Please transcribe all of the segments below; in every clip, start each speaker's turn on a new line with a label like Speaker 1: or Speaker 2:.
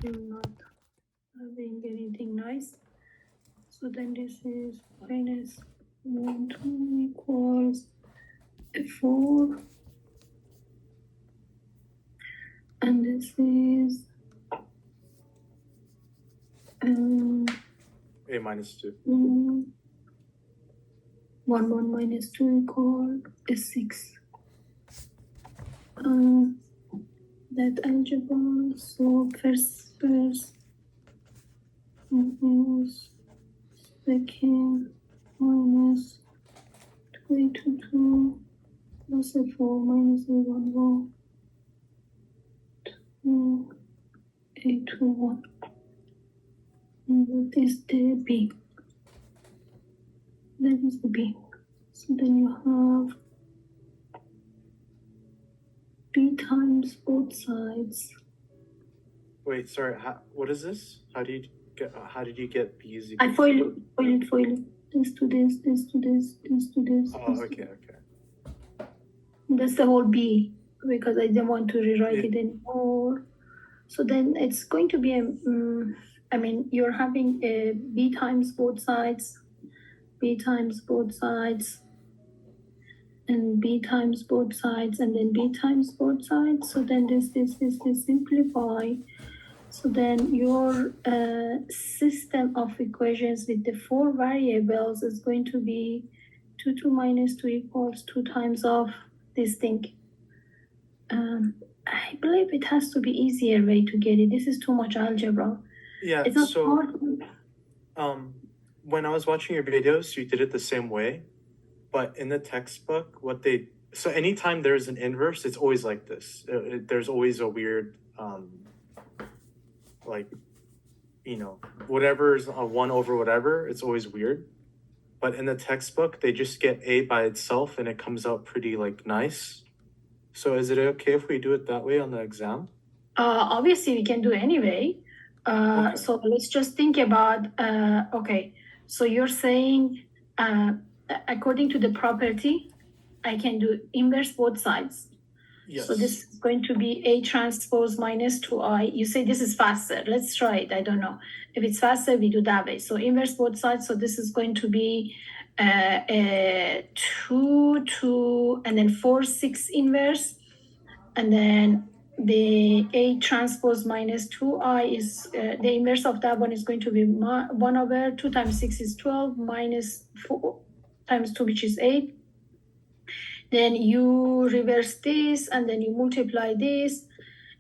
Speaker 1: You're not having anything nice. So then this is minus 1, 2 equals 4. And this is
Speaker 2: A minus 2.
Speaker 1: 1 minus 2 equals 6. That algebra, so first minus second minus 2 to 2 plus a 4 minus a 1 2 8 to 1. And that is the B. That is the B. So then you have B times both sides.
Speaker 2: Wait, sorry. What is this? How did you get B is
Speaker 1: I
Speaker 2: equal
Speaker 1: foil it. This to this, this to this, this to this.
Speaker 2: Oh, okay.
Speaker 1: That's the whole B, because I didn't want to rewrite it anymore. So then it's going to be you're having a B times both sides, B times both sides, and B times both sides, and then B times both sides. So then this simplify. So then your system of equations with the 4 variables is going to be 2 minus 2 equals 2 times of this thing. I believe it has to be easier way to get it. This is too much algebra.
Speaker 2: Yeah,
Speaker 1: it's not
Speaker 2: so
Speaker 1: hard.
Speaker 2: When I was watching your videos, you did it the same way, but in the textbook, so anytime there's an inverse, it's always like this. There's always a weird, whatever's a 1 over whatever, it's always weird. But in the textbook, they just get A by itself, and it comes out pretty, nice. So is it okay if we do it that way on the exam?
Speaker 1: Obviously, we can do anyway.
Speaker 2: Okay.
Speaker 1: So let's just think about, okay, so you're saying, according to the property, I can do inverse both sides.
Speaker 2: Yes.
Speaker 1: So this is going to be A transpose minus 2I. You say this is faster. Let's try it. I don't know. If it's faster, we do that way. So inverse both sides. So this is going to be 2, 2, and then 4, 6 inverse. And then the A transpose minus 2I is, the inverse of that one is going to be 1 over 2 times 6 is 12 minus 4 times 2, which is 8. Then you reverse this, and then you multiply this,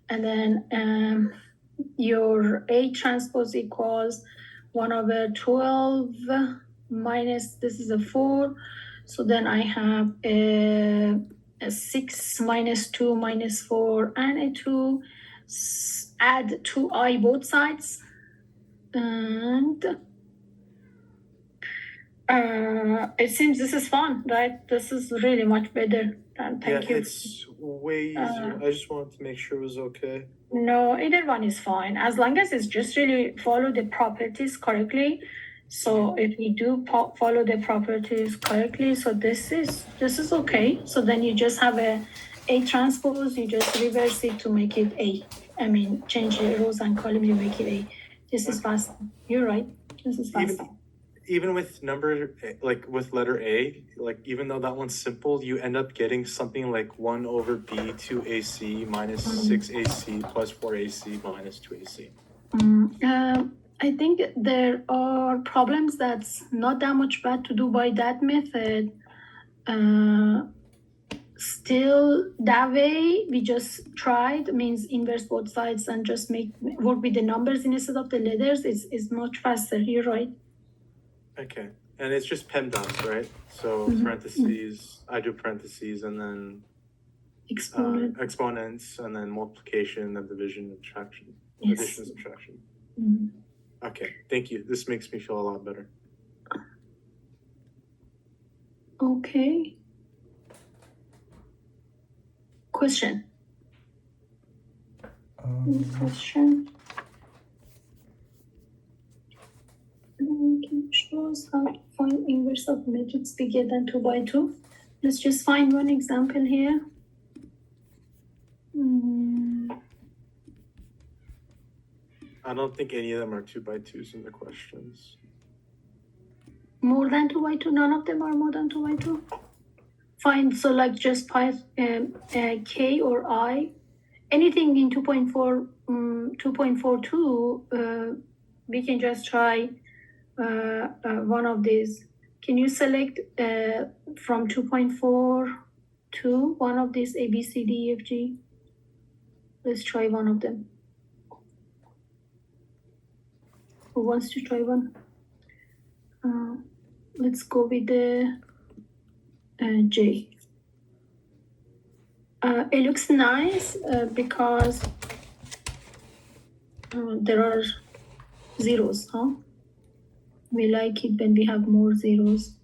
Speaker 1: and then your A transpose equals 1 over 12 minus, this is a 4. So then I have a 6 minus 2 minus 4 and a 2. Add 2I both sides. And it seems this is fun, right? This is really much better. Thank you.
Speaker 2: It's way easier. I just wanted to make sure it was okay.
Speaker 1: No, either one is fine, as long as it's just really follow the properties correctly. So if you do follow the properties correctly, so this is okay. So then you just have a transpose, you just reverse it to make it A. I mean, change the rows and columns, you make it A. This is fast. You're right. This is fast.
Speaker 2: Even with with letter A, even though that one's simple, you end up getting something like 1 over B 2AC minus 6AC plus 4AC minus 2AC.
Speaker 1: I think there are problems that's not that much bad to do by that method. Still, that way we just tried, means inverse both sides and just work with the numbers instead of the letters is much faster. You're right.
Speaker 2: Okay, and it's just PEMDAS, right? So parentheses, I do parentheses, and then exponents, and then multiplication, and division, subtraction, addition, subtraction. Okay, thank you. This makes me feel a lot better.
Speaker 1: Okay. Question. Question. Shows how to find inverse of matrix bigger than 2 by 2. Let's just find one example here.
Speaker 2: I don't think any of them are 2x2s in the questions.
Speaker 1: More than 2x2? None of them are more than 2x2? Fine, so like just k or I. Anything in 2.42, we can just try one of these. Can you select from 2.4 one of these A, B, C, D, E, F, G? Let's try one of them. Who wants to try one? Let's go with the J. It looks nice because there are zeros, huh? We like it when we have more zeros.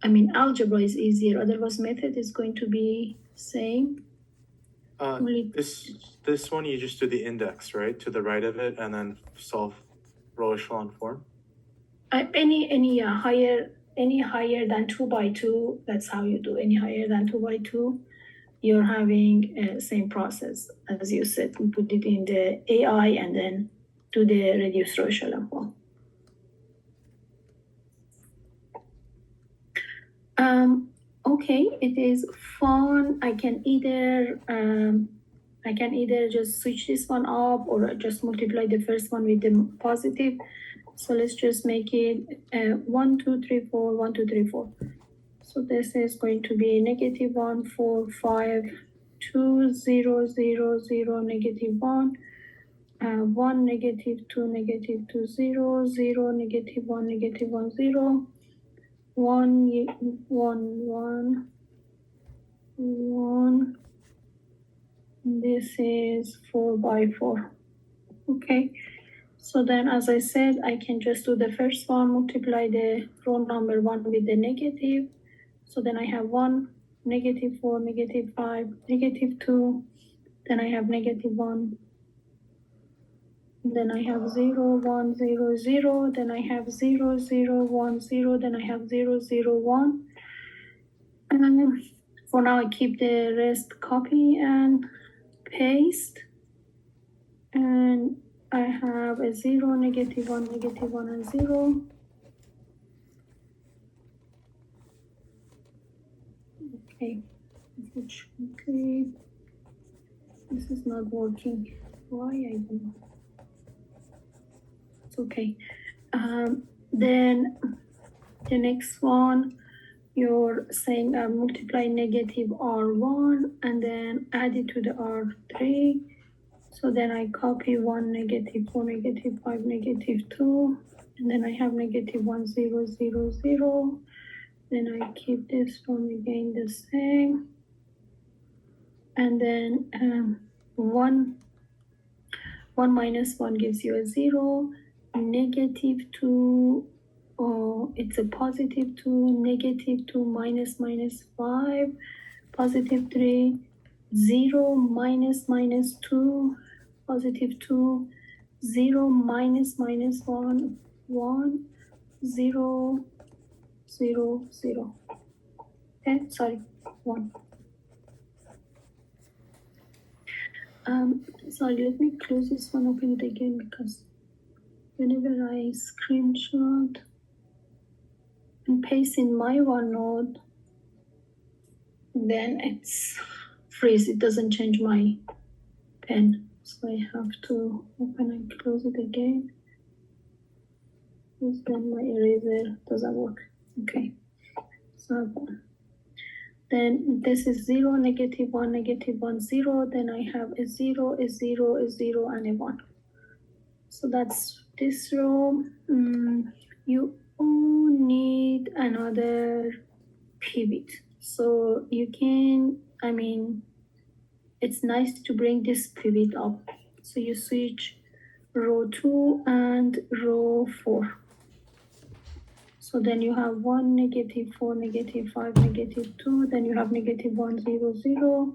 Speaker 1: I mean, algebra is easier. Otherwise, method is going to be same.
Speaker 2: This one you just do the index, right, to the right of it, and then solve row echelon form.
Speaker 1: Any higher than 2x2. That's how you do. Any higher than 2x2, you're having same process as you said. We put it in the AI and then do the reduced row echelon form. Okay, it is fun. I can either just switch this one up or just multiply the first one with the positive. So let's just make it 1, 2, 3, 4, 1, 2, 3, 4. So this is going to be negative 1, 4, 5, 2, 0, 0, 0, negative 1, 1, negative 2, negative 2, 0, 0, negative 1, negative 1, 0, 1, 1, 1. This is 4x4. Okay. So then, as I said, I can just do the first one, multiply the row number 1 with the negative. So then I have 1, negative 4, negative 5, negative 2. Then I have negative 1. Then I have 0, 1, 0, 0. Then I have 0, 0, 1, 0. Then I have 0, 0, 1. And for now, I keep the rest copy and paste. And I have a 0, negative 1, and 0. Okay, unfortunately, this is not working. Why I don't know. It's okay. Then the next one, you're saying multiply negative R1 and then add it to the R3. So then I copy 1, negative 4, negative 5, negative 2. And then I have negative 1, 0, 0, 0. Then I keep this one again the same. And then 1 minus 1 gives you a 0. Negative 2, it's a positive 2. Negative 2 minus 5. Positive 3. 0 minus 2. Positive 2. 0 minus 1. 1. 0. 0, 0. Okay, sorry, 1. Sorry, let me close this one, open it again, because whenever I screenshot and paste in my OneNote, then it's freeze. It doesn't change my pen. So I have to open and close it again. Because then my eraser doesn't work. Okay. So then this is 0, negative 1, negative 1, 0. Then I have a 0, a 0, a 0, and a 1. So that's this row. You need another pivot. So you can, it's nice to bring this pivot up. So you switch row 2 and row 4. So then you have 1, negative 4, negative 5, negative 2. Then you have negative 1, 0, 0.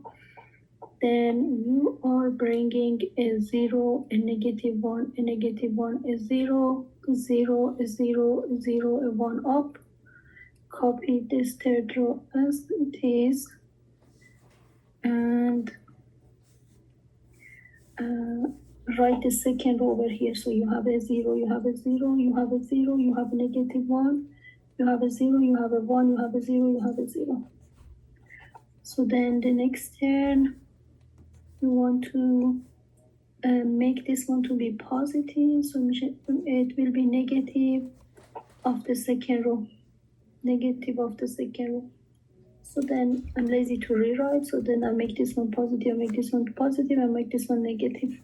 Speaker 1: Then you are bringing a 0, a negative 1, a negative 1, a 0, 0, a 0, 0, a 1 up. Copy this third row as it is. And write the second row over here. So you have a 0, you have a 0, you have a 0, you have a -1, you have a 0, you have a 1, you have a 0, you have a 0. So then the next turn, you want to make this one to be positive. So it will be negative of the second row. Negative of the second row. So then I'm lazy to rewrite. So then I make this one positive, I make this one positive, I make this one negative.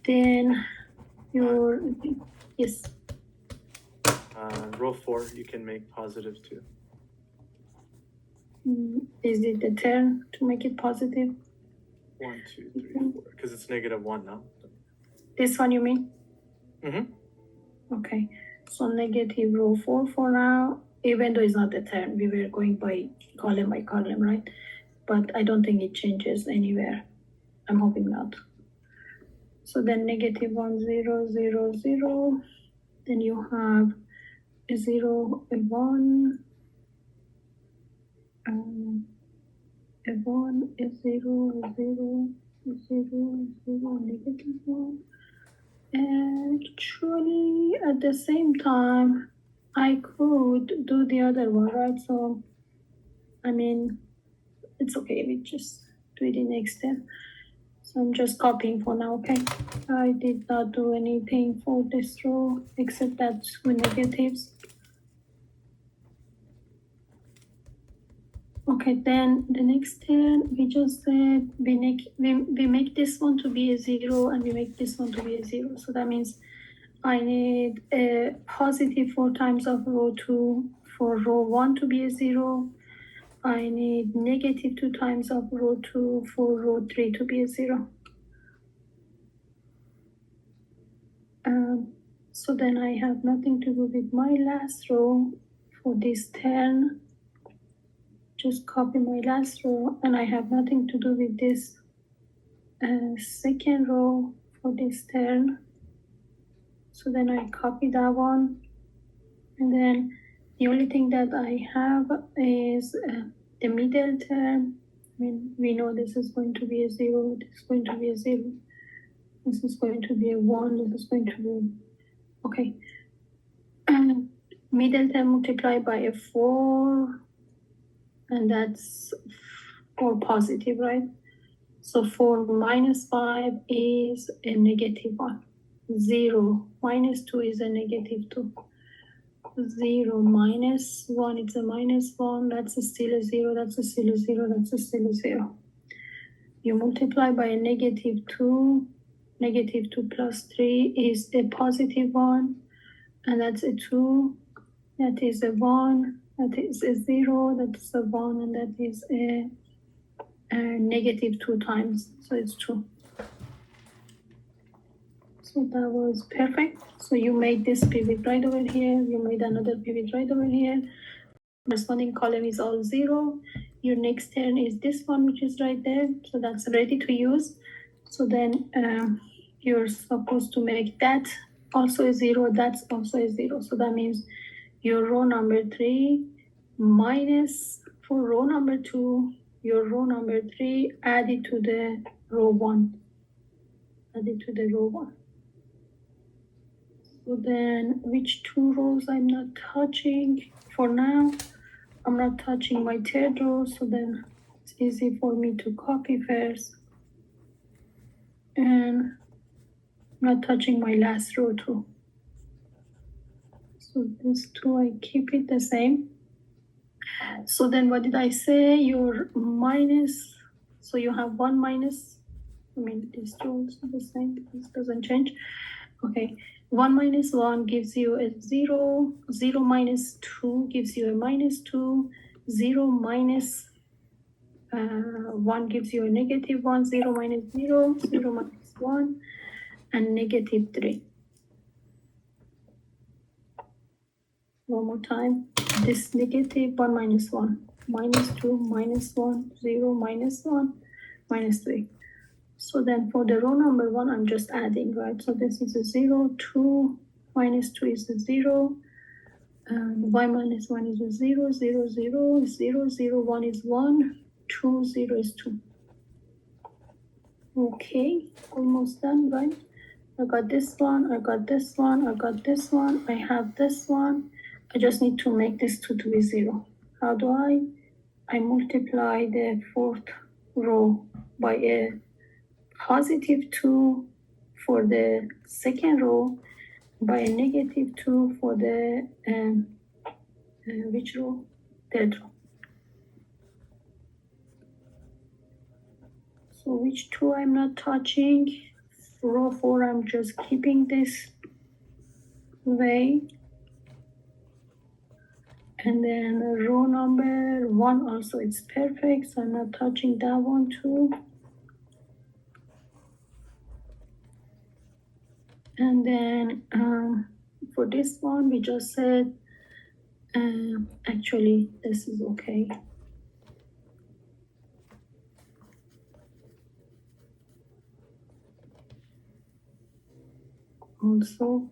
Speaker 1: Then your, yes.
Speaker 2: Row 4, you can make positive too.
Speaker 1: Is it the turn to make it positive?
Speaker 2: 1, 2, 3, 4. Because it's -1 now.
Speaker 1: This one you mean? Okay. So negative row 4 for now, even though it's not the turn, we were going by column, right? But I don't think it changes anywhere. I'm hoping not. So then -1, 0, 0, 0. Then you have a 0, a 1, a 1, a 0, a 0, a 0, a 0, -1. Actually, at the same time, I could do the other one, right? So, I mean, it's okay. We just do it in next step. So I'm just copying for now, okay? I did not do anything for this row except that two negatives. Okay, then the next turn, we just said we make this one to be a 0 and we make this one to be a 0. So that means I need a positive 4 times of row 2 for row 1 to be a 0. I need -2 times of row 2 for row 3 to be a 0. So then I have nothing to do with my last row for this turn. Just copy my last row, and I have nothing to do with this second row for this turn. So then I copy that one, and then the only thing that I have is the middle term. I mean, we know this is going to be a 0, this is going to be a 0, this is going to be a 1, this is going to be, okay. Middle term multiplied by a 4, and that's 4 positive, right? So 4 minus 5 is a -1. 0 minus 2 is a -2. 0 minus 1 is a -1. That's still a 0. That's still a 0. That's still a 0. You multiply by a -2. -2 plus 3 is a +1. And that's a 2. That is a 1. That is a 0. That is a 1. And that is a -2 times. So it's 2. So that was perfect. So you made this pivot right over here. You made another pivot right over here. Corresponding column is all 0. Your next turn is this one, which is right there. So that's ready to use. So then you're supposed to make that also a 0. That's also a 0. So that means your row number 3 minus for row number 2, your row number 3 added to the row 1. Added to the row 1. So then which 2 rows I'm not touching for now? I'm not touching my third row, so then it's easy for me to copy first. And I'm not touching my last row too. So this 2, I keep it the same. So then what did I say? Your minus, so you have 1 minus, I mean, these two also the same, this doesn't change. Okay, 1 minus 1 gives you a 0, 0 minus 2 gives you a -2, 0 minus 1 gives you a -1, 0 minus 0, 0 minus 1, and -3. One more time, this negative 1 minus 1, -2, -1, 0, -1, -3. So then for the row number 1, I'm just adding, right? So this is a 0, 2, -2 is a 0, and y minus 1 is a 0, 0, 0, 0, 0, 1 is 1, 2, 0 is 2. Okay, almost done, right? I got this one, I got this one, I got this one, I have this one. I just need to make this 2 to be 0. How do I? I multiply the fourth row by a positive 2 for the second row, by a negative 2 for the which row? Third row. So which 2 I'm not touching? Row 4 I'm just keeping this way. And then row number 1 also it's perfect, so I'm not touching that one too. And then for this one we just said actually this is okay. Also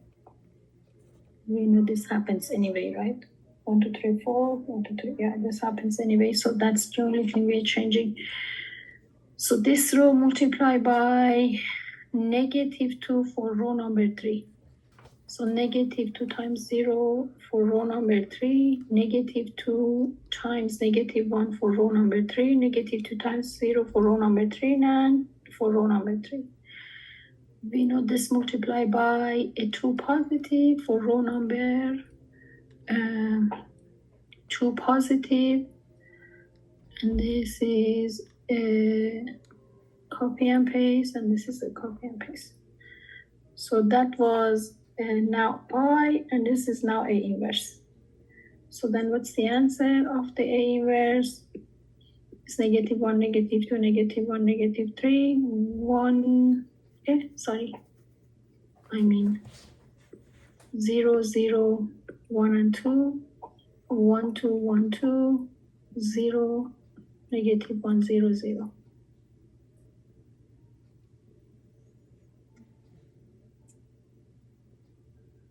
Speaker 1: we know this happens anyway, right? 1 2 3 4 1 2 3, yeah, this happens anyway, so that's the only thing we're changing. So this row multiply by negative 2 for row number 3. So negative 2 times 0 for row number 3, negative 2 times negative 1 for row number 3, negative 2 times 0 for row number 3, and for row number 3. We know this multiply by a 2 positive for row number 2 positive, and this is a copy and paste, and this is a copy and paste. So that was now I, and this is now A inverse. So then what's the answer of the A inverse? It's negative 1, negative 2, negative 1, negative 3, 1, sorry. I mean 0, 0, 1 and 2, 1, 2, 1, 2, 0, negative 1, 0, 0.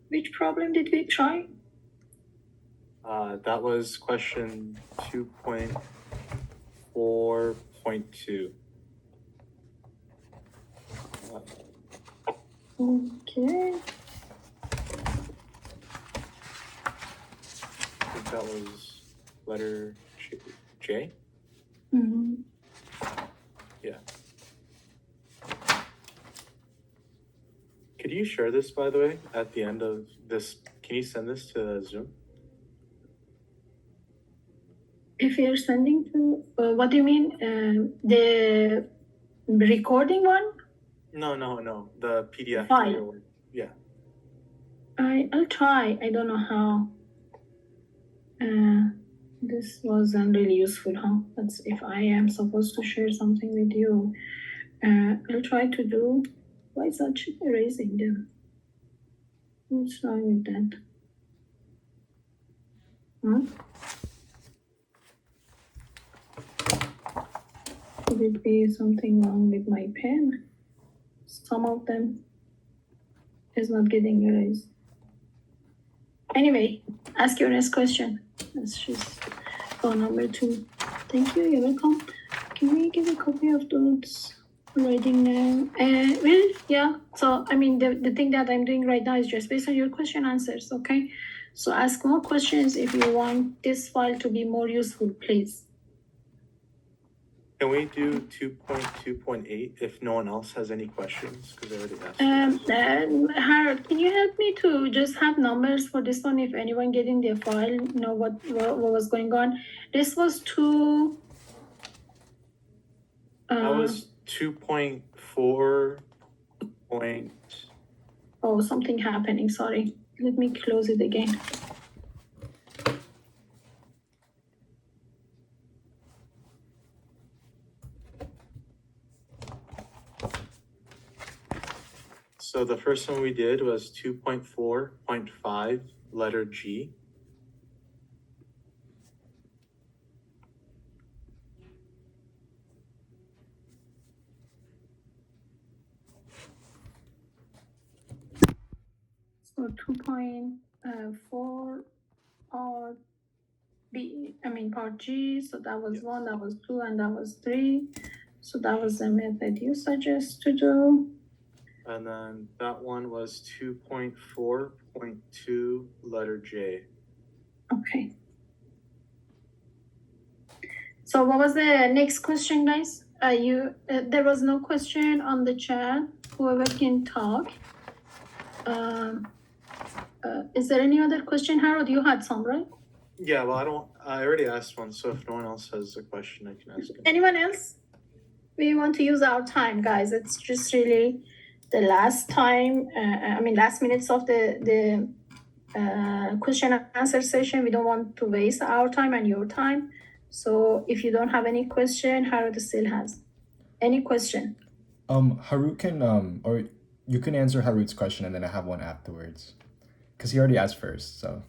Speaker 1: Which problem did we try?
Speaker 2: That was question 2.4.2.
Speaker 1: Okay.
Speaker 2: I think that was letter J?
Speaker 1: Mm-hmm.
Speaker 2: Yeah. Could you share this, by the way, at the end of this? Can you send this to Zoom?
Speaker 1: If you're sending to, what do you mean? The recording one?
Speaker 2: No. The PDF.
Speaker 1: File.
Speaker 2: Yeah.
Speaker 1: I'll try. I don't know how. This wasn't really useful, huh? That's if I am supposed to share something with you. I'll try to do. Why is that erasing them? What's wrong with that? Huh? Could it be something wrong with my pen? Some of them is not getting erased. Anyway, ask your next question. Let's just go number 2. Thank you, you're welcome. Can we get a copy of those writing now? Well, yeah. So, I mean, the thing that I'm doing right now is just based on your question answers, okay? So ask more questions if you want this file to be more useful, please.
Speaker 2: Can we do 2.2.8 if no one else has any questions? Because I already asked.
Speaker 1: Harold, can you help me to just have numbers for this one if anyone getting their file know what was going on? This was 2.
Speaker 2: That was 2.4.
Speaker 1: Oh, something happening. Sorry. Let me close it again.
Speaker 2: So the first one we did was 2.4.5, letter G.
Speaker 1: So 2.4 or B, I mean part G. So that was
Speaker 2: Yes.
Speaker 1: 1, that was 2, and that was 3. So that was the method you suggest to do.
Speaker 2: And then that one was 2.4.2 letter J.
Speaker 1: Okay. So what was the next question, guys? There was no question on the chat. Whoever can talk. Is there any other question, Harold? You had some, right?
Speaker 2: Yeah, well, I already asked one, so if no one else has a question, I can ask it.
Speaker 1: Anyone else? We want to use our time, guys. It's just really the last time, last minutes of the question and answer session. We don't want to waste our time and your time. So if you don't have any question, Harold still has. Any question?
Speaker 3: Harut can or you can answer Harut's question and then I have one afterwards, because he already asked first. So.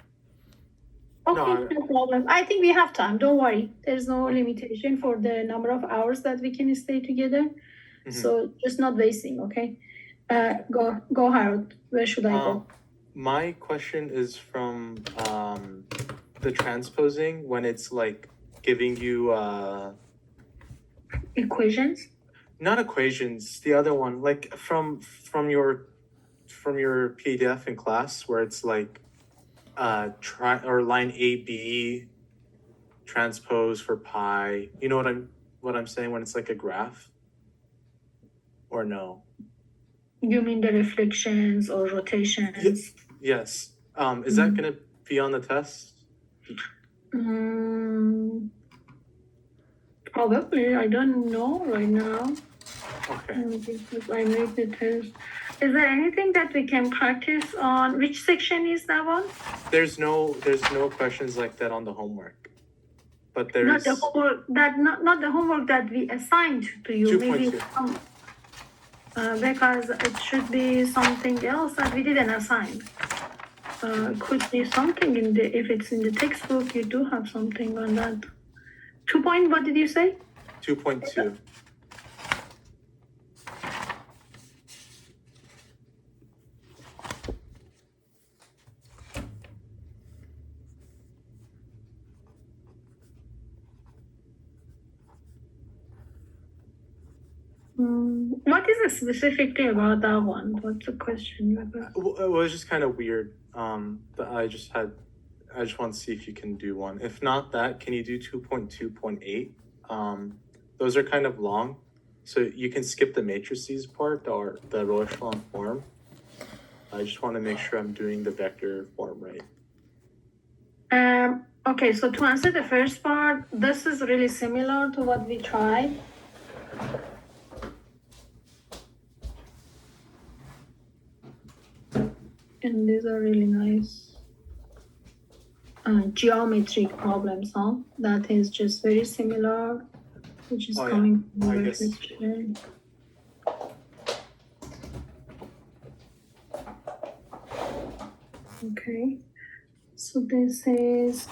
Speaker 1: Okay, no problem. I think we have time. Don't worry. There's no limitation for the number of hours that we can stay together. Mm-hmm. So just not wasting. Okay. Go, Harold. Where should I go?
Speaker 2: My question is from the transposing when it's like giving you
Speaker 1: equations.
Speaker 2: Not equations. The other one, like from your PDF in class, where it's like line AB transpose for pi. You know what I'm saying when it's like a graph? Or no?
Speaker 1: You mean the reflections or rotations?
Speaker 2: Yes. Is that gonna be on the test?
Speaker 1: Probably. I don't know right now.
Speaker 2: Okay.
Speaker 1: I made the test. Is there anything that we can practice on? Which section is that one?
Speaker 2: There's no questions like that on the homework. But there's
Speaker 1: not the homework not the homework that we assigned to you.
Speaker 2: 2.
Speaker 1: Maybe because it should be something else that we didn't assign. Could be something if it's in the textbook, you do have something on that. 2 point, what did you say?
Speaker 2: 2.2.
Speaker 1: What is it specifically about that one? What's the question?
Speaker 2: It was just kind of weird. I just want to see if you can do one. If not that, can you do 2.2.8? Those are kind of long, so you can skip the matrices part or the row echelon form. I just want to make sure I'm doing the vector form right.
Speaker 1: Okay, so to answer the first part, this is really similar to what we tried. And these are really nice geometric problems, huh? That is just very similar, which is coming from the reflection. Okay, so this is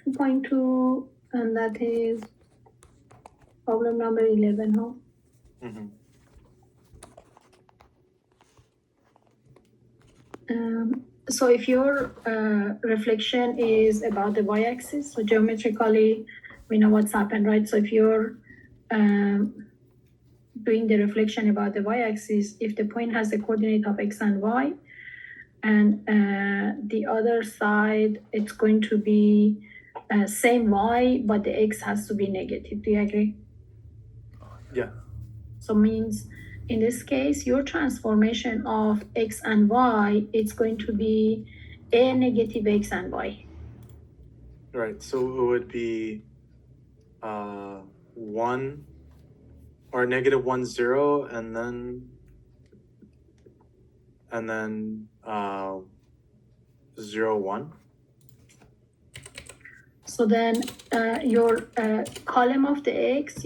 Speaker 1: (2.2), and that is problem number 11, huh?
Speaker 2: Mm-hmm.
Speaker 1: So if your reflection is about the y-axis, so geometrically, we know what's happened, right? So if you're doing the reflection about the y-axis, if the point has the coordinate of x and y, and the other side, it's going to be same y, but the x has to be negative. Do you agree?
Speaker 2: Yeah.
Speaker 1: So means in this case, your transformation of x and y, it's going to be a negative x and y.
Speaker 2: Right. So it would be 1 or -1 0 and then 0 1.
Speaker 1: So then your column of the x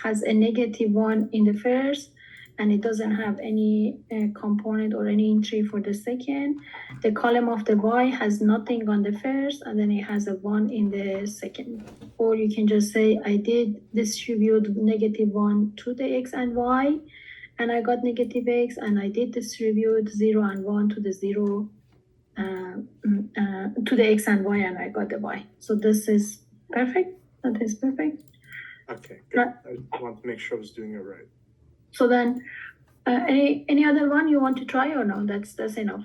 Speaker 1: has a -1 in the first, and it doesn't have any component or any entry for the second. The column of the y has nothing on the first, and then it has a 1 in the second. Or you can just say, I did distribute -1 to the x and y, and I got negative x, and I did distribute 0 and 1 to the 0 to the x and y, and I got the y. So this is perfect. That is perfect.
Speaker 2: Okay, good.
Speaker 1: Right.
Speaker 2: I want to make sure I was doing it right.
Speaker 1: So then, any other one you want to try or no? That's enough.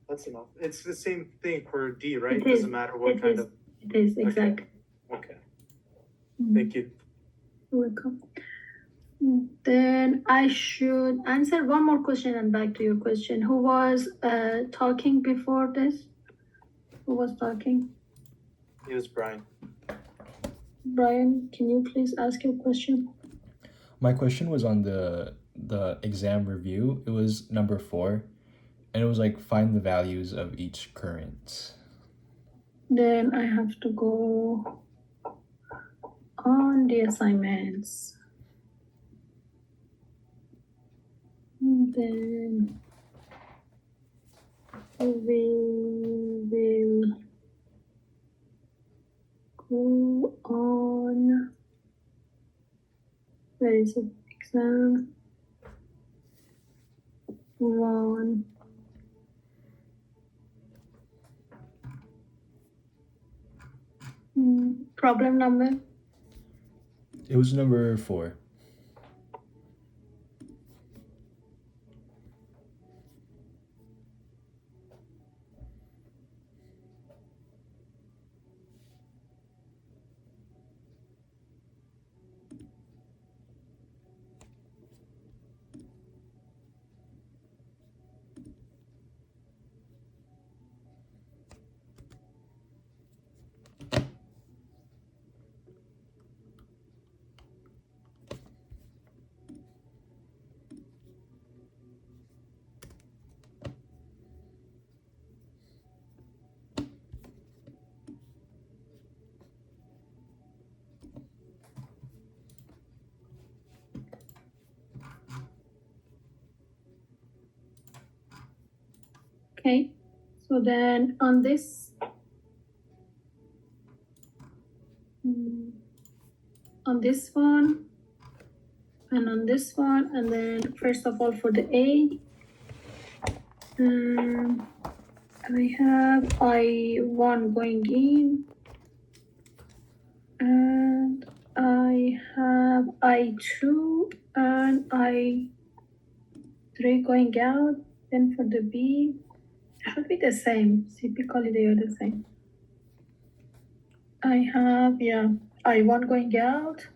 Speaker 2: That's enough. It's the same thing for D, right?
Speaker 1: It
Speaker 2: It doesn't
Speaker 1: is.
Speaker 2: matter what
Speaker 1: It
Speaker 2: kind
Speaker 1: is.
Speaker 2: of.
Speaker 1: It is exactly.
Speaker 2: Okay.
Speaker 1: Mhm.
Speaker 2: Thank you.
Speaker 1: You're welcome. Then I should answer one more question and back to your question. Who was talking before this? Who was talking?
Speaker 2: It was Brian.
Speaker 1: Brian, can you please ask your question?
Speaker 3: My question was on the exam review. It was number 4, and it was like find the values of each current.
Speaker 1: Then I have to go on the assignments. Then we will go on. Where is it? Exam 1. Problem number?
Speaker 3: It was number 4.
Speaker 1: Okay. So then on this, on this one, and on this one, and then first of all for the A, I have I1 going in, and I have I2 and I3 going out. Then for the B, it should be the same. Typically they are the same. I have, yeah, I1 going out,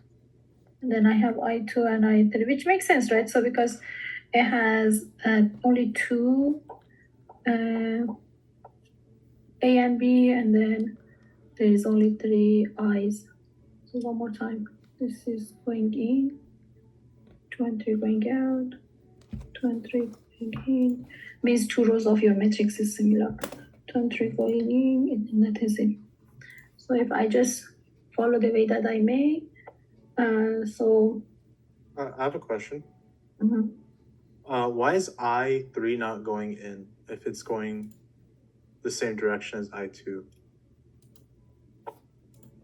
Speaker 1: and then I have I2 and I3, which makes sense, right? So because it has only 2 A and B, and then there is only 3 I's. So one more time. This is going in, 2 and 3 going out, 2 and 3 going in. Means 2 rows of your matrix is similar. 2 and 3 going in, and that is it. So if I just follow the way that I made, so.
Speaker 2: I have a question.
Speaker 1: Mhm.
Speaker 2: Why is I3 not going in if it's going the same direction as I2?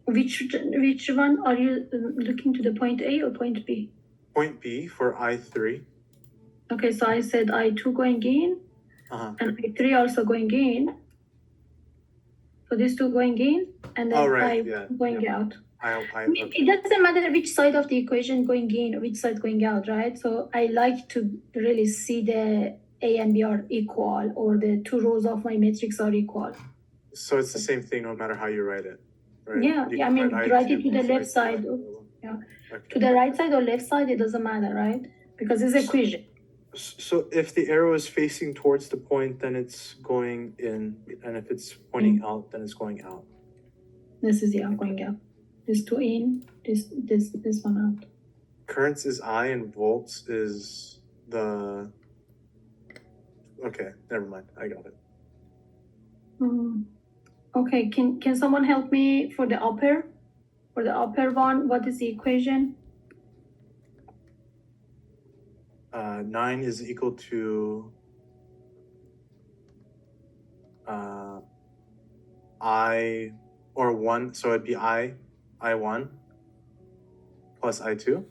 Speaker 1: Which one are you looking to, the point A or point B?
Speaker 2: Point B for I3.
Speaker 1: Okay, so I said I2 going in, and I3 also going in. So these two going in, and then going out.
Speaker 2: Okay.
Speaker 1: It doesn't matter which side of the equation going in, which side going out, right? So I like to really see the A and B are equal, or the 2 rows of my matrix are equal.
Speaker 2: So it's the same thing no matter how you write it, right?
Speaker 1: Yeah, I mean, write it to the left side. Yeah. Okay. To the right side or left side, it doesn't matter, right? Because it's equation.
Speaker 2: So if the arrow is facing towards the point, then it's going in, and if it's pointing out, then it's going out.
Speaker 1: This is going out. This two in, this one out.
Speaker 2: Currents is I and volts is the. Okay, never mind. I got it.
Speaker 1: Okay, can someone help me for the upper? For the upper one, what is the equation?
Speaker 2: 9 is equal to I or 1, so it'd be I1 plus I2,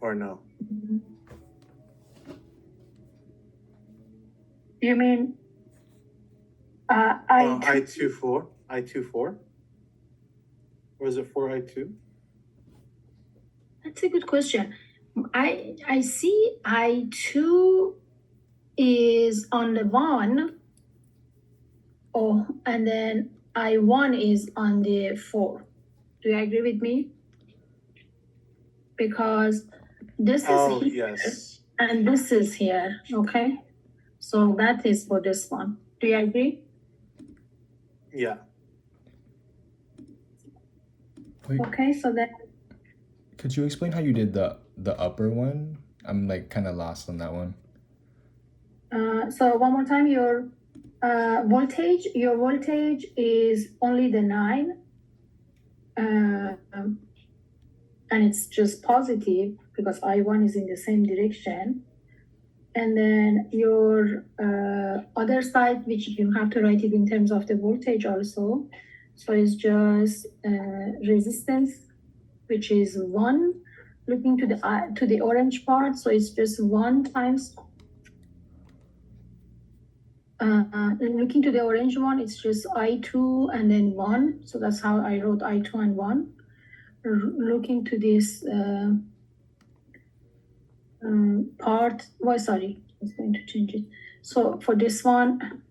Speaker 2: or no?
Speaker 1: You mean
Speaker 2: I24? I24? Or is it 4I2?
Speaker 1: That's a good question. I see I2 is on the 1. Oh, and then I1 is on the 4. Do you agree with me? Because this is
Speaker 2: Oh,
Speaker 1: here
Speaker 2: yes.
Speaker 1: and this is here, okay? So that is for this one. Do you agree?
Speaker 2: Yeah.
Speaker 3: Wait,
Speaker 1: Okay, so then
Speaker 3: could you explain how you did the upper one? I'm like kind of lost on that one.
Speaker 1: so one more time, your voltage is only the 9, and it's just positive because I1 is in the same direction. And then your other side, which you have to write it in terms of the voltage also. So it's just resistance, which is 1. Looking to the orange part, so it's just 1 times. Looking to the orange one, it's just I2 and then 1. So that's how I wrote I2 and 1. Looking to this part, sorry, I was going to change it. So for this one,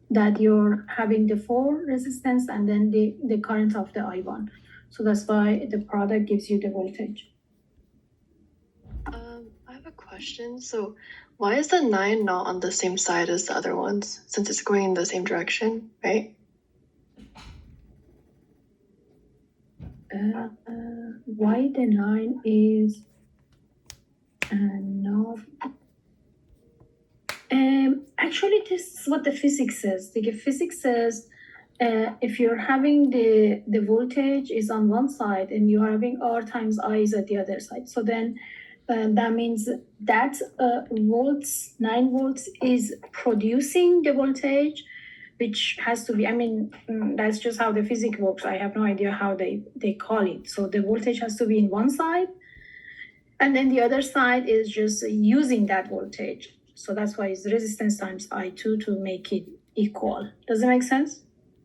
Speaker 1: that you're having the 4 resistance and then the current of the I1. So that's why the product gives you the voltage.
Speaker 4: I have a question. So why is the 9 not on the same side as the other ones, since it's going in the same direction, right?
Speaker 1: Why the 9 is not... actually, this is what the physics says. The physics says if you're having the voltage is on one side and you're having R times I is at the other side. So then that means that 9 volts is producing the voltage, which has to be, that's just how the physics works. I have no idea how they call it. So the voltage has to be in one side, and then the other side is just using that voltage. So that's why it's resistance times I2 to make it equal. Does it make sense?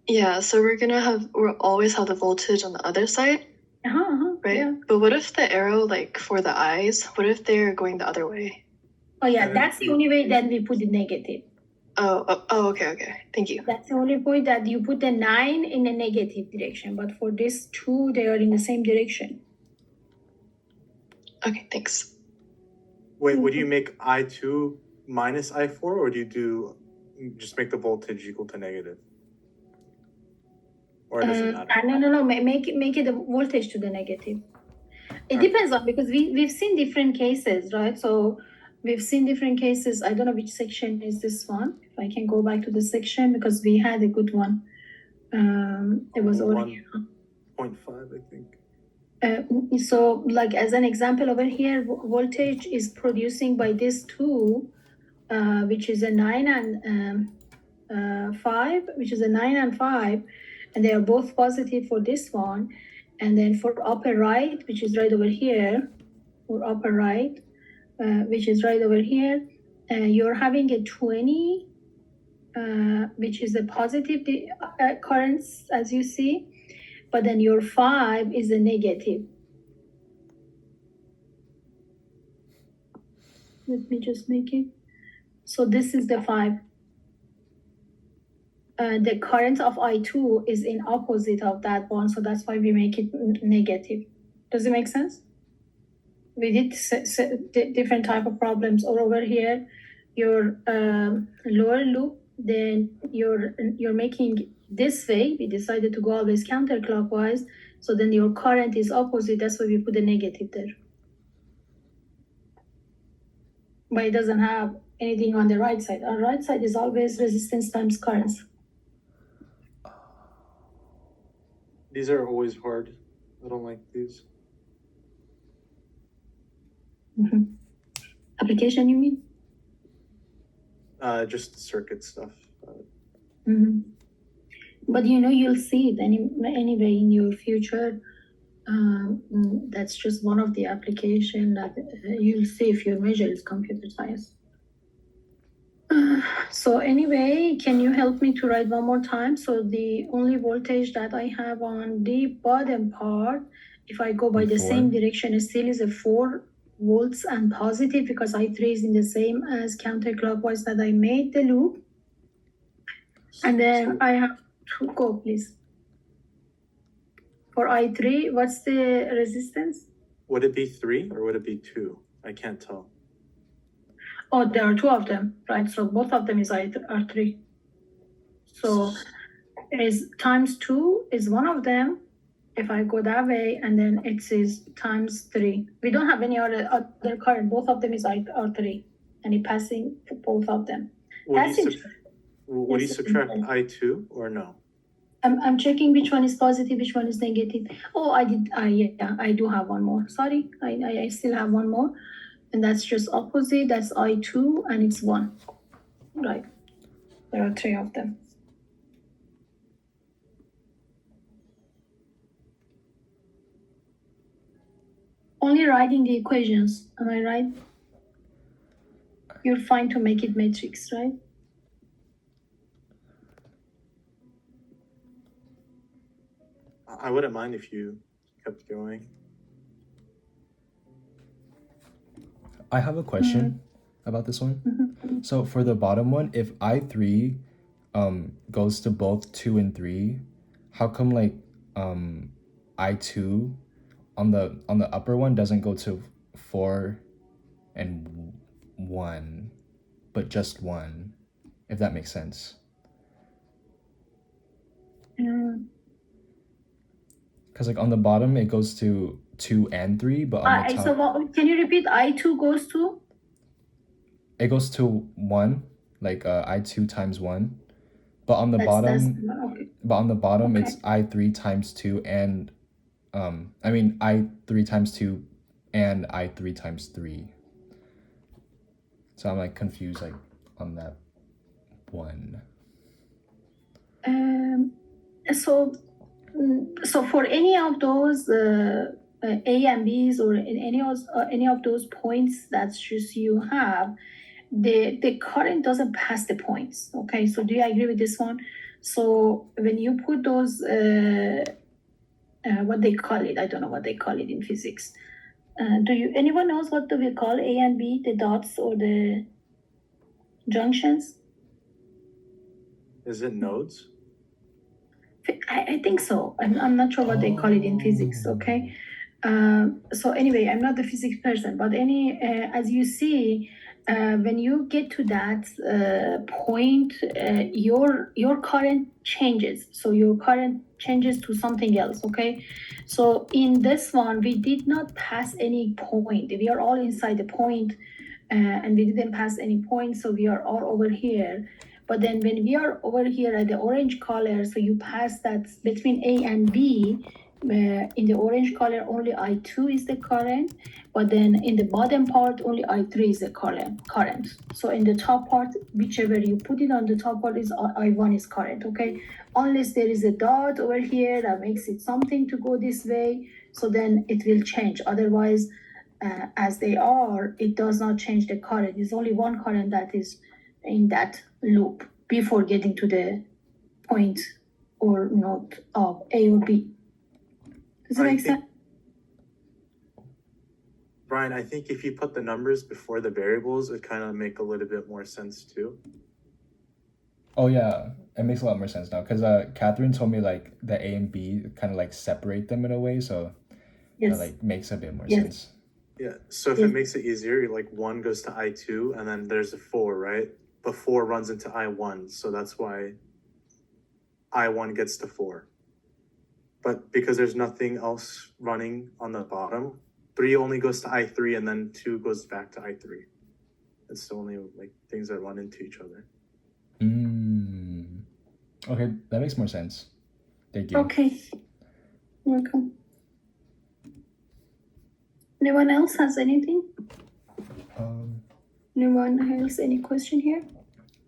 Speaker 4: Yeah, so we'll always have the voltage on the other side, right?
Speaker 1: Yeah.
Speaker 4: But what if the arrow, like for the eyes, what if they're going the other way?
Speaker 1: Oh yeah, that's the only way that we put the negative.
Speaker 4: Okay. Thank you.
Speaker 1: That's the only point that you put the 9 in a negative direction, but for this 2, they are in the same direction.
Speaker 4: Okay, thanks.
Speaker 2: Wait, would you make I2 minus I4, or do you just make the voltage equal to negative? Or does it matter?
Speaker 1: No. Make it the voltage to the negative. It depends on, because we've seen different cases, right? So we've seen different cases. I don't know which section is this one. If I can go back to the section, because we had a good one. It was over
Speaker 2: 1.5, I think.
Speaker 1: So like as an example over here, voltage is producing by this 2, which is a 9 and 5, which is a 9 and 5, and they are both positive for this one. And then for upper right, which is right over here, or upper right, which is right over here, you're having a 20, which is a positive currents, as you see, but then your 5 is a negative. Let me just make it. So this is the 5. The current of I2 is in opposite of that one, so that's why we make it negative. Does it make sense? We did different type of problems. Or over here, your lower loop, then you're making this way. We decided to go always counterclockwise, so then your current is opposite. That's why we put a negative there. But it doesn't have anything on the right side. On right side is always resistance times currents.
Speaker 2: These are always hard. I don't like these.
Speaker 1: Application, you mean?
Speaker 2: Just circuit stuff.
Speaker 1: But you'll see it anyway in your future. That's just one of the application that you'll see if your major is computer science. So anyway, can you help me to write one more time? So the only voltage that I have on the bottom part, if I go by the same direction, still is a 4 volts and positive because I3 is in the same as counterclockwise that I made the loop. And then I have to go, please. For I3, what's the resistance?
Speaker 2: Would it be 3 or would it be 2? I can't tell.
Speaker 1: Oh, there are 2 of them, right? So both of them is R3. So is times 2 is one of them. If I go that way, and then it is times 3. We don't have any other current. Both of them is R3, and it passing both of them.
Speaker 2: Would you subtract I2 or no?
Speaker 1: I'm checking which one is positive, which one is negative. Oh, I did. Yeah, I do have one more. Sorry, I still have one more, and that's just opposite. That's I2, and it's 1. Right. There are 3 of them. Only writing the equations. Am I right? You're fine to make it matrix, right?
Speaker 2: I wouldn't mind if you kept going.
Speaker 3: I have a question about this one. So for the bottom one, if I3 goes to both 2 and 3, how come like I2 on the upper one doesn't go to 4 and 1, but just 1, if that makes sense? Because like on the bottom it goes to 2 and 3, but on the top
Speaker 1: So can you repeat? I2 goes to?
Speaker 3: it goes to 1, like I2 times 1, but on the bottom
Speaker 1: okay.
Speaker 3: but on the bottom
Speaker 1: Okay.
Speaker 3: it's I3 times 2 and I mean I3 times 2 and I3 times 3. So I'm like confused like on that one.
Speaker 1: So for any of those A and B's or in any of those points that's just you have, the current doesn't pass the points. Okay, so do you agree with this one? So when you put those what they call it, I don't know what they call it in physics. Anyone knows what do we call A and B, the dots or the junctions?
Speaker 2: Is it nodes?
Speaker 1: I think so. I'm not sure what they call it in physics. Okay. So anyway, I'm not the physics person, but as you see, when you get to that point, your current changes. So your current changes to something else. Okay. So in this one, we did not pass any point. We are all inside the point, and we didn't pass any point. So we are all over here. But then when we are over here at the orange color, so you pass that between A and B, in the orange color, only I2 is the current, but then in the bottom part, only I3 is the current. So in the top part, whichever you put it on the top part is I1 is current, okay? Unless there is a dot over here that makes it something to go this way, so then it will change. Otherwise, as they are, it does not change the current. It's only one current that is in that loop before getting to the point or node of A or B. Does it make sense?
Speaker 2: Brian, I think if you put the numbers before the variables, it kind of make a little bit more sense too.
Speaker 3: Oh yeah, it makes a lot more sense now because Catherine told me like the A and B kind of like separate them in a way, so that like makes a bit more sense.
Speaker 2: Yeah, so if it makes it easier, like 1 goes to I2 and then there's a 4, right? But 4 runs into I1, so that's why I1 gets to 4. But because there's nothing else running on the bottom, 3 only goes to I3 and then 2 goes back to I3. It's the only like things that run into each other.
Speaker 3: Okay, that makes more sense. Thank you.
Speaker 1: Okay. Welcome. Anyone else has anything? Anyone else any question here?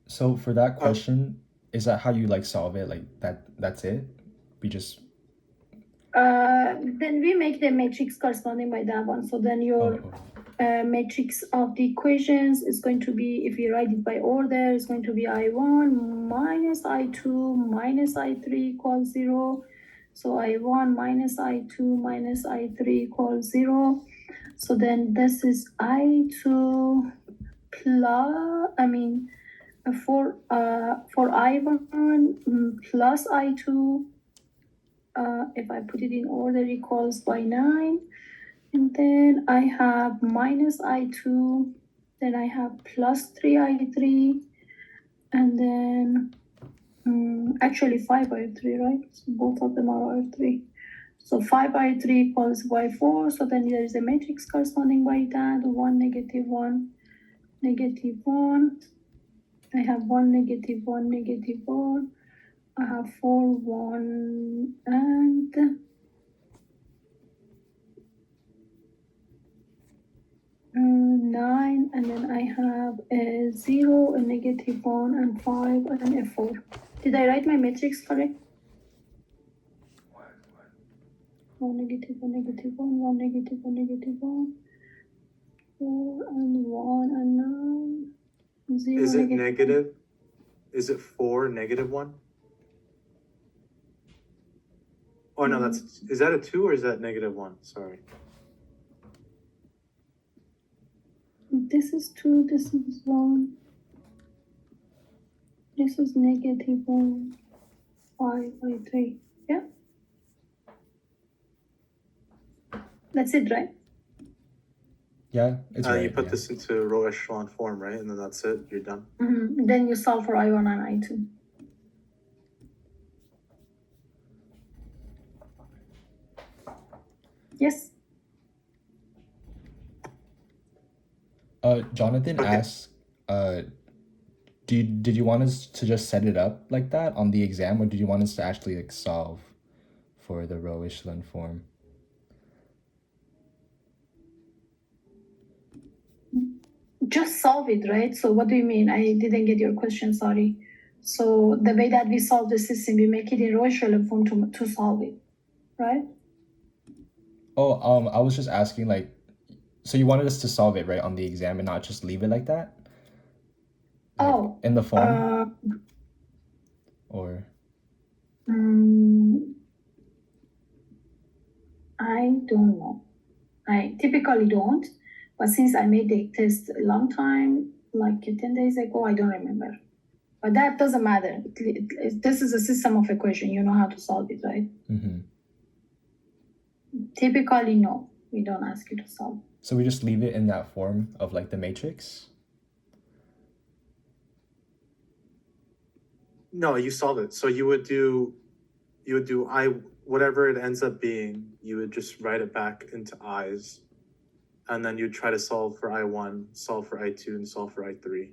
Speaker 3: So for that question, is that how you like solve it? Like that's it? We just
Speaker 1: Then we make the matrix corresponding by that one. So then your matrix of the equations is going to be, if we write it by order, it's going to be I1 minus I2 minus I3 equals 0. So I1 minus I2 minus I3 equals 0. So then this is I2 plus, for I1 plus I2, if I put it in order, equals by 9. And then I have minus I2, then I have plus 3I3, and then actually 5I3, right? So both of them are I3. So 5I3 equals Y4, so then there is a matrix corresponding by that, 1, negative 1, negative 1. I have 1, negative 1, negative 1. I have 4, 1, and 9, and then I have a 0, a negative 1, and 5, and a 4. Did I write my matrix correct? 1, negative 1, negative 1, 1, negative 1, negative 1, 4, and 1, and 9, 0,
Speaker 2: Is it
Speaker 1: negative
Speaker 2: negative? Is it 4, negative 1? Oh no, is that a 2 or is that negative 1? Sorry.
Speaker 1: This is 2, this is 1. This is negative 1, 5 by 3. Yeah? That's it, right?
Speaker 3: Yeah, it's right.
Speaker 2: You put
Speaker 3: yeah.
Speaker 2: this into row echelon form, right? And then that's it. You're done.
Speaker 1: Then you solve for I1 and I2. Yes?
Speaker 3: Jonathan
Speaker 2: Okay.
Speaker 3: asked, did you want us to just set it up like that on the exam, or did you want us to actually like solve for the row echelon form?
Speaker 1: Just solve it, right? So what do you mean? I didn't get your question, sorry. So the way that we solve the system, we make it in row echelon form to solve it, right?
Speaker 3: Oh, I was just asking, like, so you wanted us to solve it, right, on the exam and not just leave it like that? Like, in the form? Or?
Speaker 1: I don't know. I typically don't, but since I made the test a long time, like 10 days ago, I don't remember. But that doesn't matter. This is a system of equation. You know how to solve it, right?
Speaker 3: Mm-hmm.
Speaker 1: Typically, no. We don't ask you to solve.
Speaker 3: So we just leave it in that form of like the matrix?
Speaker 2: No, you solve it. So you would do whatever it ends up being, you would just write it back into I's. And then you'd try to solve for I1, solve for I2, and solve for I3.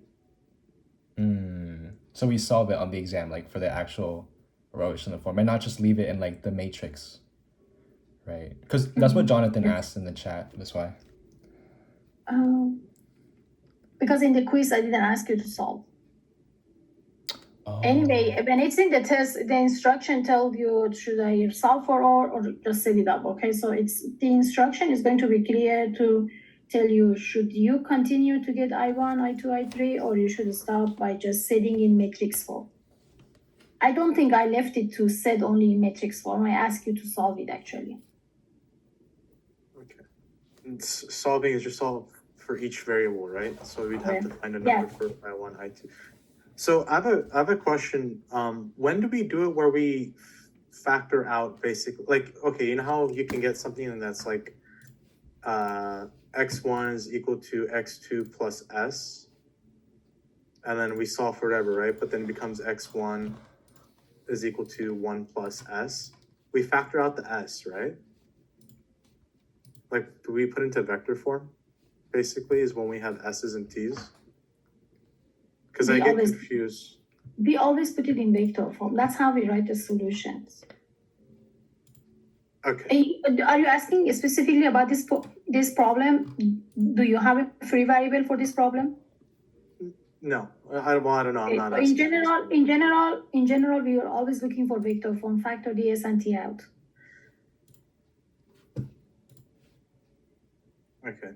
Speaker 3: So we solve it on the exam, like for the actual row echelon form, and not just leave it in like the matrix, right? Because that's what Jonathan asked in the chat. That's why.
Speaker 1: Because in the quiz, I didn't ask you to solve.
Speaker 3: Oh.
Speaker 1: Anyway, when it's in the test, the instruction tells you should I solve for or just set it up. Okay, so it's the instruction is going to be clear to tell you should you continue to get I1, I2, I3, or you should stop by just setting in matrix form. I don't think I left it to set only in matrix form. I asked you to solve it actually.
Speaker 2: Okay. And solving is just solve for each variable, right? So we'd have to find a number for I1, I2. So I have a question. When do we do it where we factor out basically, like, okay, you know how you can get something that's like x1 is equal to x2 plus s, and then we solve for whatever, right? But then it becomes x1 is equal to 1 plus s. We factor out the s, right? Like, do we put into vector form? Basically, is when we have s's and t's. Because I get confused.
Speaker 1: We always put it in vector form. That's how we write the solutions.
Speaker 2: Okay.
Speaker 1: Are you asking specifically about this problem? Do you have a free variable for this problem?
Speaker 2: No, I don't know. I'm not
Speaker 1: in
Speaker 2: asking.
Speaker 1: general, we are always looking for vector form, factor ds and t out.
Speaker 2: Okay.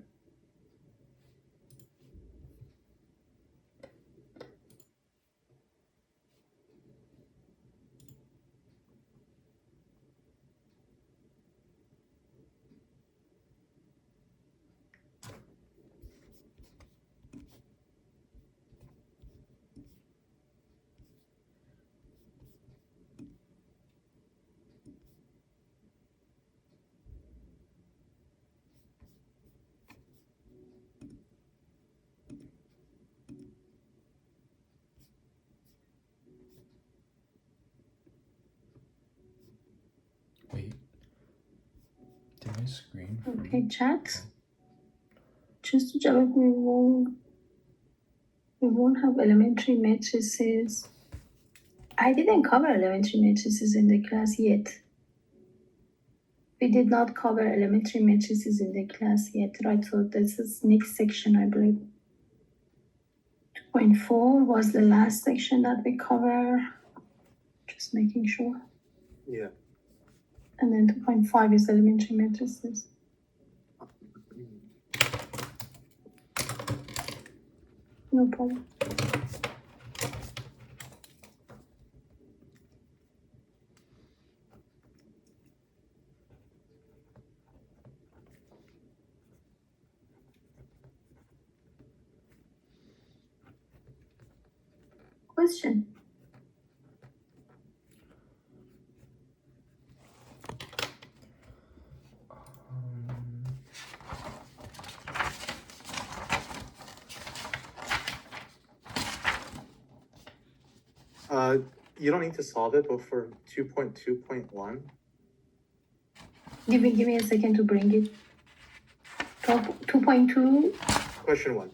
Speaker 3: my screen.
Speaker 1: Okay, chat. Just to check, we won't have elementary matrices. I didn't cover elementary matrices in the class yet. We did not cover elementary matrices in the class yet, right? So this is next section, I believe. 2.4 was the last section that we cover. Just making sure.
Speaker 2: Yeah.
Speaker 1: And then 2.5 is elementary matrices. No problem. Question.
Speaker 2: You don't need to solve it, but for 2.2.1.
Speaker 1: Give me a second to bring it. 2.2.
Speaker 2: Question 1.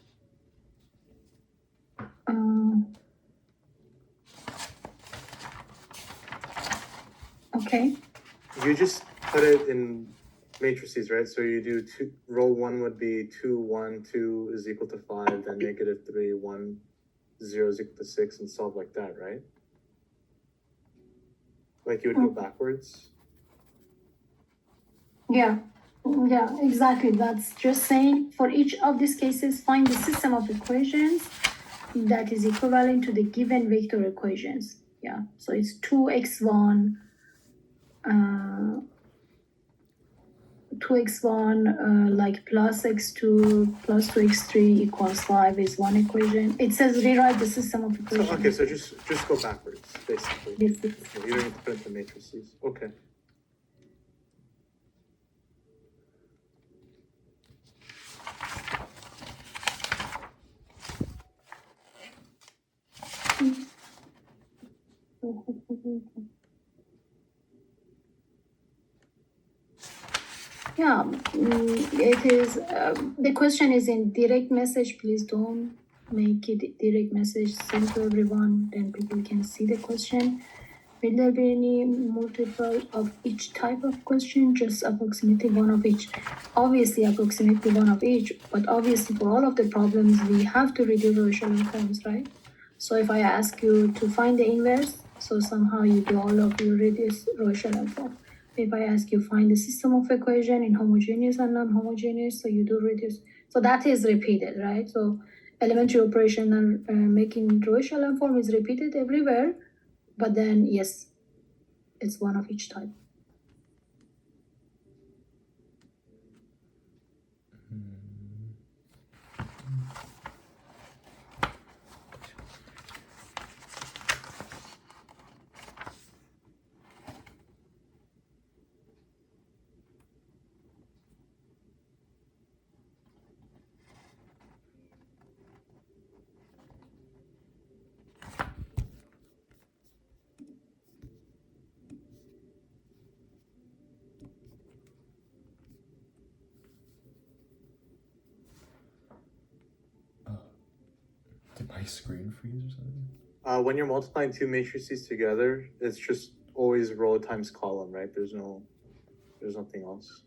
Speaker 1: Okay.
Speaker 2: You just put it in matrices, right? So you do row 1 would be 2, 1, 2 is equal to 5, then negative 3, 1, 0 is equal to 6, and solve like that, right? Like you would go backwards.
Speaker 1: Yeah, exactly. That's just saying for each of these cases, find the system of equations that is equivalent to the given vector equations. Yeah, so it's 2x1, 2x1 like plus x2 plus 2x3 equals 5 is one equation. It says rewrite the system of equations.
Speaker 2: So, okay, so just go backwards, basically.
Speaker 1: Yes.
Speaker 2: You don't need to put it in the matrices. Okay.
Speaker 1: Yeah, it is. The question is in direct message. Please don't make it direct message. Send to everyone, then people can see the question. Will there be any multiple of each type of question? Just approximately one of each. Obviously, approximately one of each, but obviously for all of the problems, we have to reduce the echelon forms, right? So if I ask you to find the inverse, so somehow you do all of your reduce row echelon form. If I ask you find the system of equation in homogeneous and non-homogeneous, so you do reduce. So that is repeated, right? So elementary operation and making row echelon form is repeated everywhere, but then yes, it's one of each type.
Speaker 3: Did my screen freeze or something?
Speaker 2: When you're multiplying two matrices together, it's just always row times column, right? There's nothing else.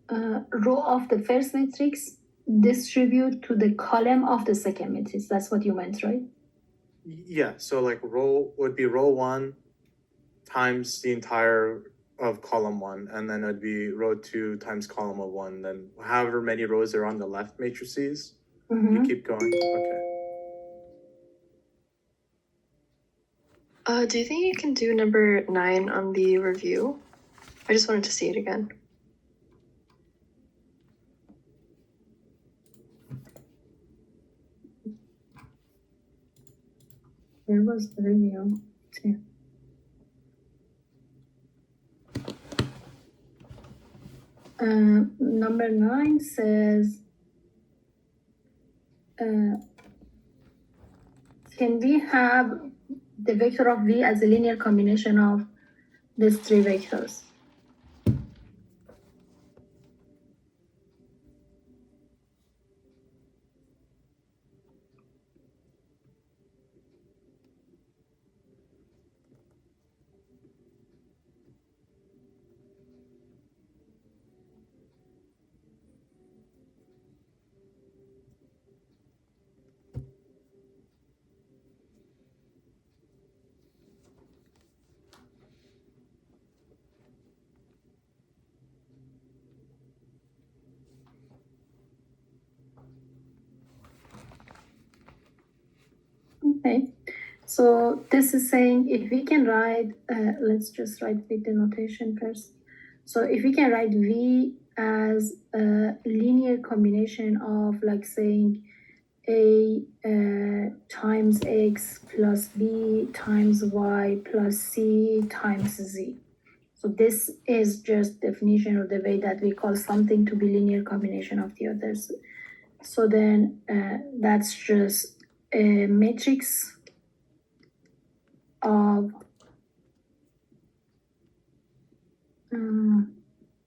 Speaker 1: Row of the first matrix distribute to the column of the second matrix. That's what you meant, right?
Speaker 2: Yeah, so like row would be row 1 times the entire of column 1, and then it'd be row 2 times column of 1. Then however many rows are on the left matrices, you keep going. Okay.
Speaker 4: Do you think you can do number 9 on the review? I just wanted to see it again.
Speaker 1: Where was the review? Number 9 says, can we have the vector of v as a linear combination of these three vectors? Okay, so this is saying if we can write, let's just write with the notation first. So if we can write V as a linear combination of like saying A times X plus B times Y plus C times Z. So this is just definition of the way that we call something to be linear combination of the others. So then that's just a matrix of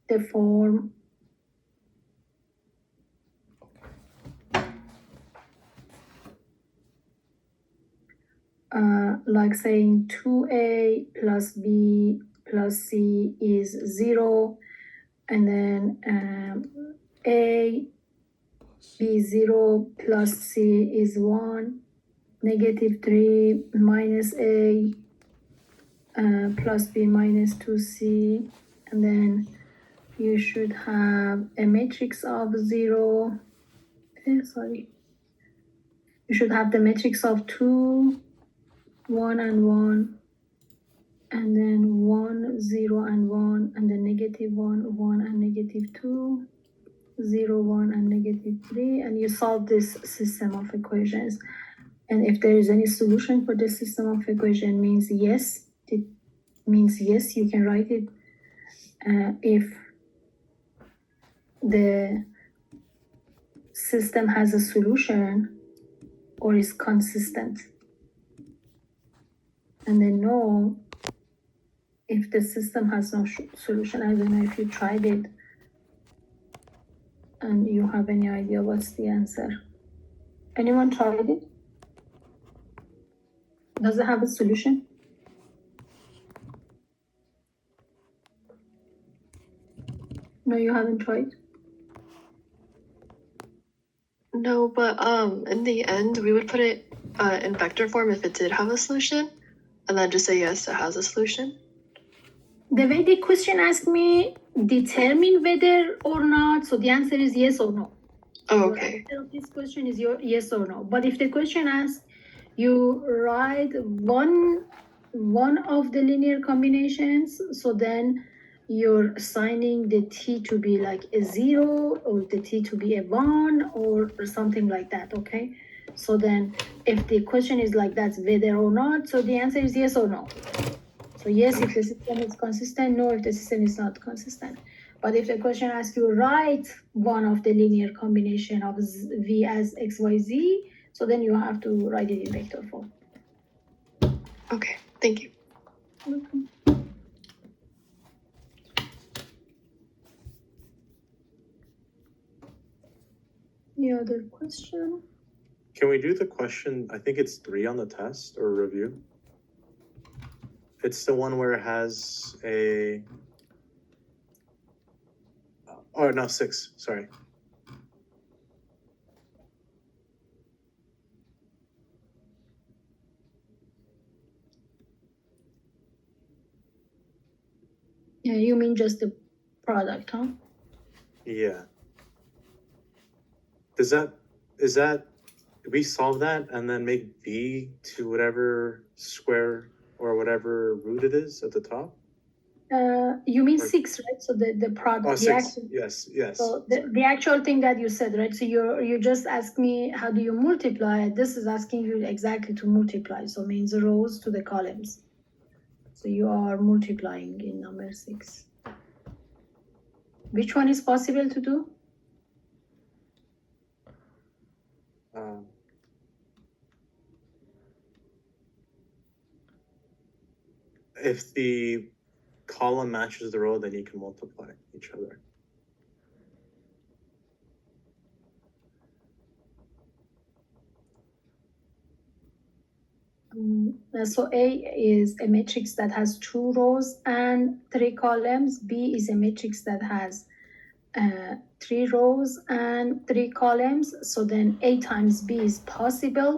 Speaker 1: the form like saying 2A plus B plus C is 0, and then A B0 plus C is 1, -3 minus A plus B minus 2C, and then you should have a matrix of 0. Sorry. You should have the matrix of 2, 1 and 1, and then 1, 0 and 1, and then -1, 1 and -2, 0, 1 and -3, and you solve this system of equations. And if there is any solution for this system of equation, means yes, it means yes, you can write it. If the system has a solution or is consistent. And then no, if the system has no solution. I don't know if you tried it and you have any idea what's the answer. Anyone tried it? Does it have a solution? No, you haven't tried?
Speaker 4: No, but in the end, we would put it in vector form if it did have a solution, and then just say yes, it has a solution.
Speaker 1: The way the question asked me, determine whether or not, so the answer is yes or no.
Speaker 4: Oh, okay.
Speaker 1: The answer of this question is yes or no. But if the question asks, you write one of the linear combinations, so then you're assigning the t to be like a 0 or the t to be a 1 or something like that, okay? So then if the question is like that, whether or not, so the answer is yes or no. So yes, if the system is consistent, no, if the system is not consistent. But if the question asks you write one of the linear combination of V as X, Y, Z, so then you have to write it in vector form.
Speaker 4: Okay, thank you.
Speaker 1: Welcome. Any other question?
Speaker 2: Can we do the question? I think it's 3 on the test or review. It's the one where it has a. Oh no, 6. Sorry.
Speaker 1: Yeah, you mean just the product, huh?
Speaker 2: Yeah. Is that we solve that and then make b to whatever square or whatever root it is at the top?
Speaker 1: You mean 6, right? So the product.
Speaker 2: Oh,
Speaker 1: the
Speaker 2: 6.
Speaker 1: actual,
Speaker 2: Yes.
Speaker 1: so the actual thing that you said, right? So you just asked me how do you multiply? This is asking you exactly to multiply. So means the rows to the columns. So you are multiplying in number 6. Which one is possible to do?
Speaker 2: If the column matches the row, then you can multiply each other.
Speaker 1: So A is a matrix that has 2 rows and 3 columns. B is a matrix that has 3 rows and 3 columns. So then A times B is possible.